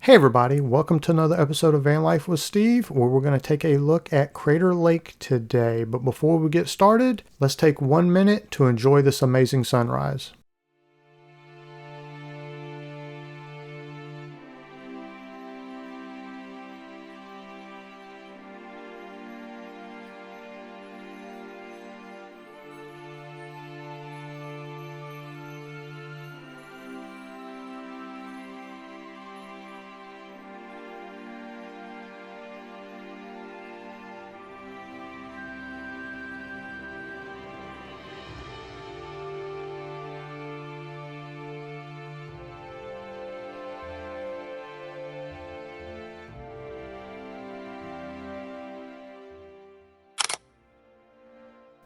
Hey everybody, welcome to another episode of Van Life with Steve, where we're going to take a look at Crater Lake today. But before we get started, let's take 1 minute to enjoy this amazing sunrise.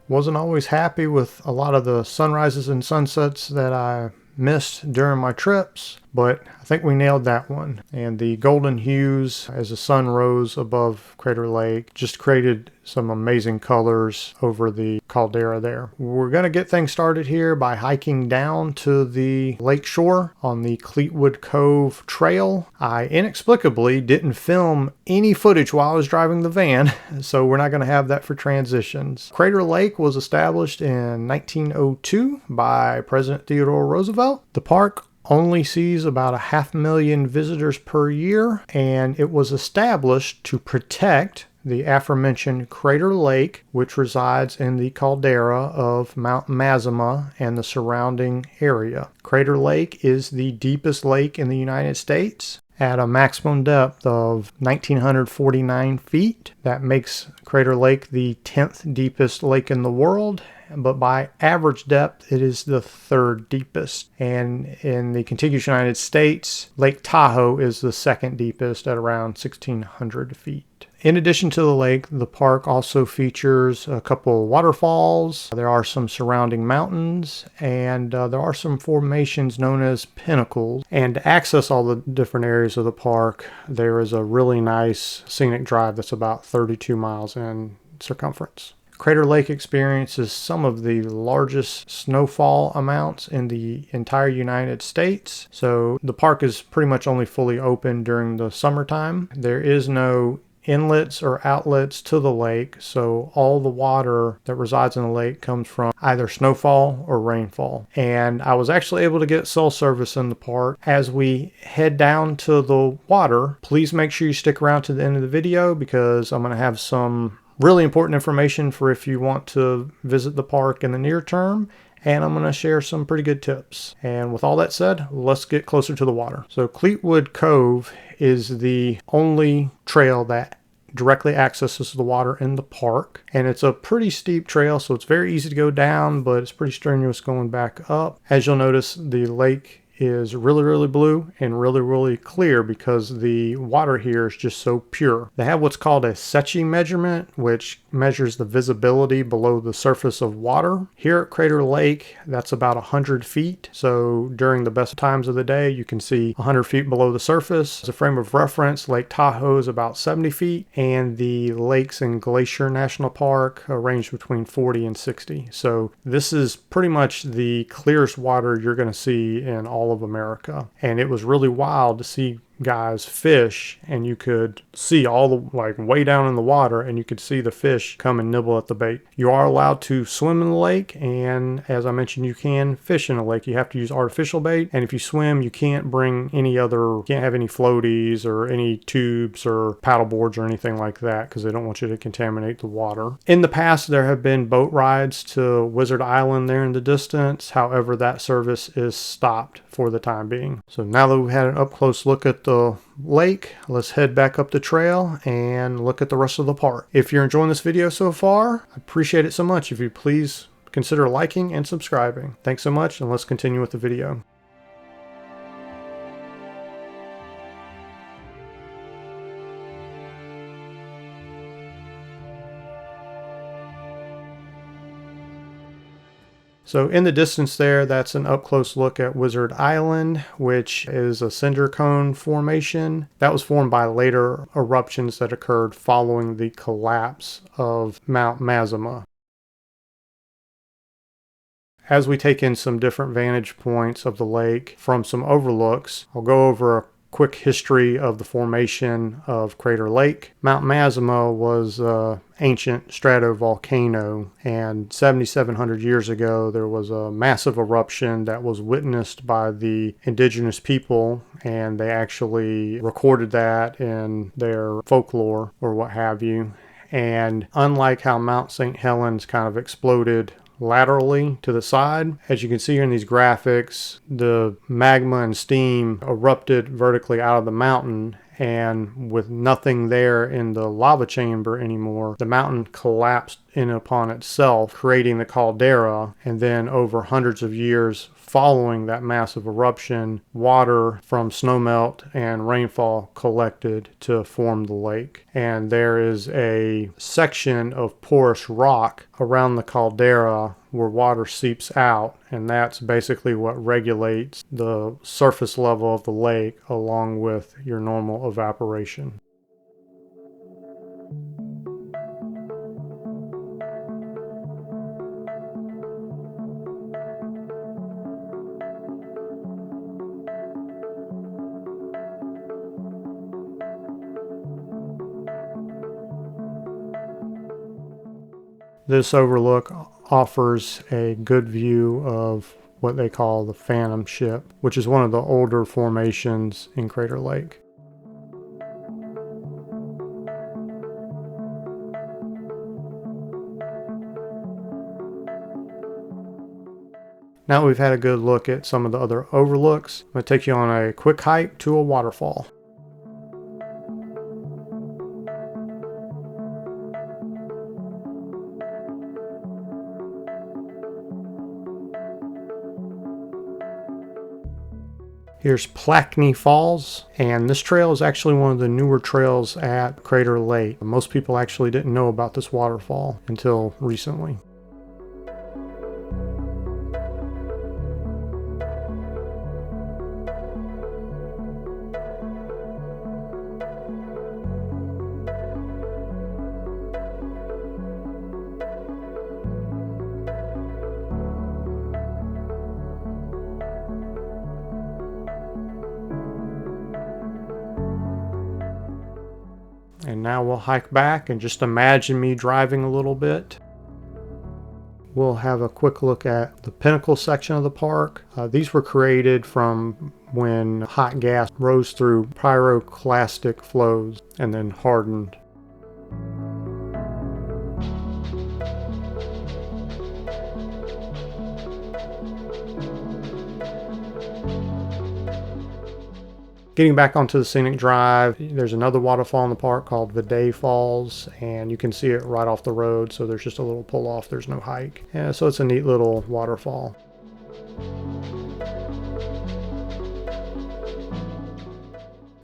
Wasn't always happy with a lot of the sunrises and sunsets that I missed during my trips, but I think we nailed that one. And the golden hues as the sun rose above Crater Lake just created some amazing colors over the caldera there. We're going to get things started here by hiking down to the lake shore on the Cleetwood Cove trail. I inexplicably didn't film any footage while I was driving the van, so we're not going to have that for transitions. Crater Lake was established in 1902 by President Theodore Roosevelt. The park only sees about 500,000 visitors per year, and it was established to protect the aforementioned Crater Lake, which resides in the caldera of Mount Mazama and the surrounding area. Crater Lake is the deepest lake in the United States at a maximum depth of 1,949 feet. That makes Crater Lake the 10th deepest lake in the world, but by average depth, it is the third deepest. And in the contiguous United States, Lake Tahoe is the second deepest at around 1,600 feet. In addition to the lake, the park also features a couple waterfalls. There are some surrounding mountains, and there are some formations known as Pinnacles. And to access all the different areas of the park, there is a really nice scenic drive that's about 32 miles in circumference. Crater Lake experiences some of the largest snowfall amounts in the entire United States. So the park is pretty much only fully open during the summertime. There is no inlets or outlets to the lake, so all the water that resides in the lake comes from either snowfall or rainfall. And I was actually able to get cell service in the park. As we head down to the water, please make sure you stick around to the end of the video, because I'm going to have some really important information for if you want to visit the park in the near term, and I'm going to share some pretty good tips. And with all that said, let's get closer to the water. So Cleetwood Cove is the only trail that directly accesses the water in the park, and it's a pretty steep trail, so it's very easy to go down, but it's pretty strenuous going back up. As you'll notice, the lake is really blue and really clear because the water here is just so pure. They have what's called a Secchi measurement, which measures the visibility below the surface of water. Here at Crater Lake, that's about 100 feet. So during the best times of the day, you can see 100 feet below the surface. As a frame of reference, Lake Tahoe is about 70 feet, and the lakes in Glacier National Park range between 40 and 60. So this is pretty much the clearest water you're going to see in all of America. And it was really wild to see guys fish, and you could see all the way down in the water, and you could see the fish come and nibble at the bait. You are allowed to swim in the lake, and as I mentioned, you can fish in the lake. You have to use artificial bait, and if you swim, you can't have any floaties or any tubes or paddle boards or anything like that, because they don't want you to contaminate the water. In the past, there have been boat rides to Wizard Island there in the distance. However, that service is stopped for the time being. So now that we've had an up close look at the lake, let's head back up the trail and look at the rest of the park. If you're enjoying this video so far, I appreciate it so much if you please consider liking and subscribing. Thanks so much, and let's continue with the video. So in the distance there, that's an up-close look at Wizard Island, which is a cinder cone formation that was formed by later eruptions that occurred following the collapse of Mount Mazama. As we take in some different vantage points of the lake from some overlooks, I'll go over a quick history of the formation of Crater Lake. Mount Mazama was an ancient stratovolcano, and 7,700 years ago there was a massive eruption that was witnessed by the indigenous people, and they actually recorded that in their folklore or what have you. And unlike how Mount St. Helens kind of exploded laterally to the side, as you can see here in these graphics, the magma and steam erupted vertically out of the mountain, and with nothing there in the lava chamber anymore, the mountain collapsed in upon itself, creating the caldera. And then over hundreds of years following that massive eruption, water from snowmelt and rainfall collected to form the lake. And there is a section of porous rock around the caldera where water seeps out, and that's basically what regulates the surface level of the lake along with your normal evaporation. This overlook offers a good view of what they call the Phantom Ship, which is one of the older formations in Crater Lake. Now we've had a good look at some of the other overlooks, I'm going to take you on a quick hike to a waterfall. Here's Plaikni Falls, and this trail is actually one of the newer trails at Crater Lake. Most people actually didn't know about this waterfall until recently. And now we'll hike back, and just imagine me driving a little bit. We'll have a quick look at the Pinnacles section of the park. These were created from when hot gas rose through pyroclastic flows and then hardened. Getting back onto the scenic drive, there's another waterfall in the park called Vidae Falls, and you can see it right off the road, so there's just a little pull off, there's no hike. Yeah, so it's a neat little waterfall.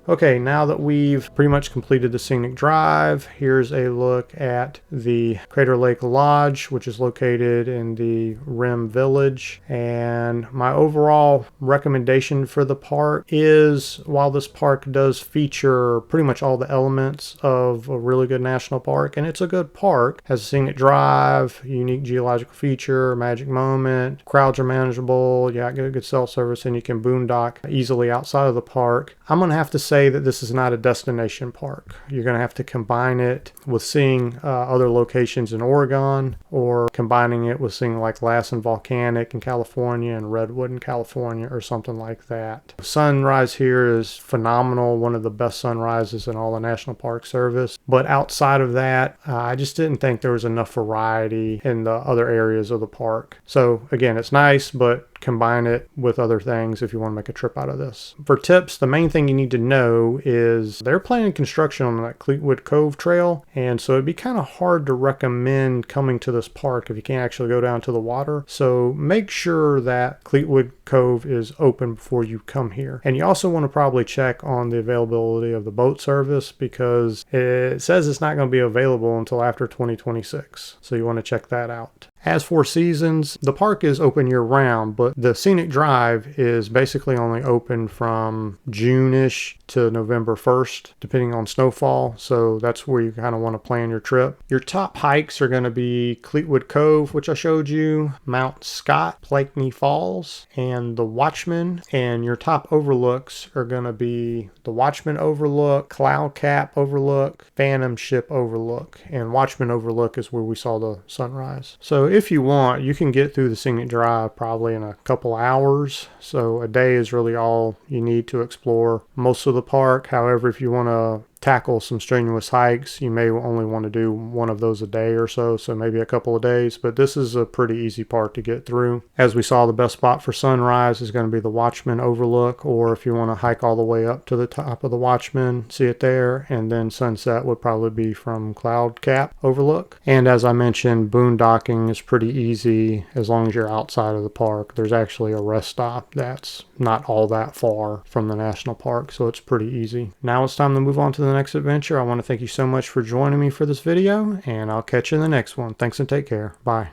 Okay, now that we've pretty much completed the scenic drive, here's a look at the Crater Lake Lodge, which is located in the Rim Village. And my overall recommendation for the park is, while this park does feature pretty much all the elements of a really good national park, and it's a good park, has a scenic drive, unique geological feature, magic moment, crowds are manageable, you got good cell service, and you can boondock easily outside of the park. I'm going to have to say that this is not a destination park. You're going to have to combine it with seeing other locations in Oregon, or combining it with seeing like Lassen Volcanic in California and Redwood in California or something like that. Sunrise here is phenomenal, one of the best sunrises in all the National Park Service. But outside of that, I just didn't think there was enough variety in the other areas of the park. So again, it's nice, but combine it with other things if you want to make a trip out of this. For tips, the main thing you need to know is they're planning construction on that Cleetwood Cove trail, and so it'd be kind of hard to recommend coming to this park if you can't actually go down to the water. So make sure that Cleetwood Cove is open before you come here. And you also want to probably check on the availability of the boat service, because it says it's not going to be available until after 2026. So you want to check that out. has 4 seasons. The park is open year round, but the scenic drive is basically only open from June-ish to November 1st, depending on snowfall. So that's where you kind of want to plan your trip. Your top hikes are going to be Cleetwood Cove, which I showed you, Mount Scott, Plaikni Falls, and the Watchman. And your top overlooks are going to be the Watchman Overlook, Cloud Cap Overlook, Phantom Ship Overlook. And Watchman Overlook is where we saw the sunrise. So if you want, you can get through the scenic drive probably in a couple hours. So a day is really all you need to explore most of the park. However, if you want to tackle some strenuous hikes, you may only want to do one of those a day or so, so maybe a couple of days, but this is a pretty easy part to get through. As we saw, the best spot for sunrise is going to be the Watchman Overlook, or if you want to hike all the way up to the top of the Watchman, see it there, and then sunset would probably be from Cloud Cap Overlook. And as I mentioned, boondocking is pretty easy as long as you're outside of the park. There's actually a rest stop that's not all that far from the national park, so it's pretty easy. Now it's time to move on to the next adventure. I want to thank you so much for joining me for this video, and I'll catch you in the next one. Thanks and take care. Bye.